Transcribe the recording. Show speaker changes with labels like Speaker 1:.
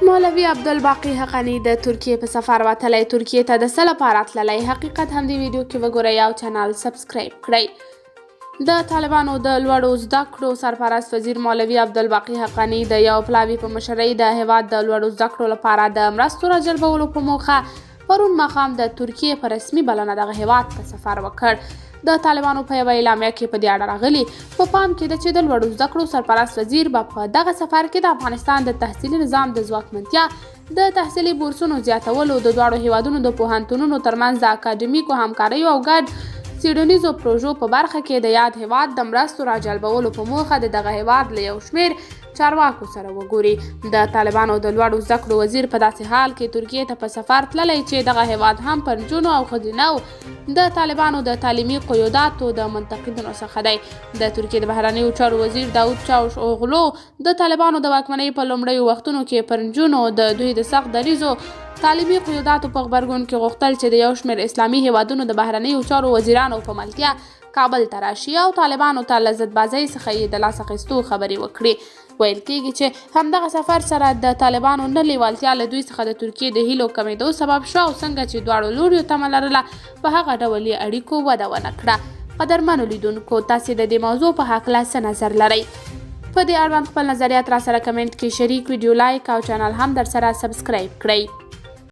Speaker 1: مولوي عبدالباقي حقانی د ترکیې په سفر وتلی. ترکیې ته د څه لپاره تللی؟ حقیقت هم دې ویډیو کې وګورئ او چینل سبسکرایب کړئ. د طالبانو د لوړو زده کړو سرپرست وزیر مولوي عبدالباقي حقانی د یو پلاوي په مشرۍ د هیواد د لوړو زده کړو لپاره د مرستو راجلبولو په موخه پرون ماښام د ترکیې په رسمي بلنه دغه هیواد ته سفر وکړ. د طالبانو په یوه اعلامیه کې په دې اړه راغلي په پام کې ده چې د لوړو زده کړو سرپرست وزیر به په دغه سفر کې د افغانستان د تحصیلي نظام د ځواکمنتیا، د تحصیلي بورسونو زیاتولو، د دواړو هیوادونو د پوهنتونونو ترمنځ د اکاډمیکو همکاریو او ګډ څیړنیزو پروژو په برخه کې د یاد هیواد د مرستو راجلبولو په موخه د دغه هیواد له یو شمېر چارواکو سره وګوري. د طالبانو د لوړو زده کړو وزیر په داسې حال کې ترکیې ته په سفر تللی چې دغه هیواد هم پر نجونو او ښځینو د طالبانو د تعلیمي قیوداتو د منتقدینو څخه دی. د ترکیې د بهرنیو چارو وزیر داود چاوش اوغلو د طالبانو د واکمنۍ په لومړیو وختونو کې پر نجونو د دوی د سخت دریځو تعلیمي قیوداتو په غبرګون کې غوښتل چې د یو شمېر اسلامي هیوادونو د بهرنیو چارو وزیرانو په ملتیا کابل ته راشي او طالبانو ته له ضدبازۍ څخه یې د لاس اخیستو خبرې وکړي. ویل کېږي چې همدغه سفر سره د طالبانو نه لیوالتیا له دوی څخه د ترکیې د هیلو کمېدو سبب شو او څنګه چې دواړو لوریو تمه لرله په هغه ډول یې اړیکو وده ونه کړه. قدرمنو لیدونکو، تاسې د دې موضوع په هکله څه نظر لرئ؟ په دې اړوند خپل نظریات راسره کمنټ کې شریک، ویډیو لایک او چینل هم در سره سبسکرایب کړئ.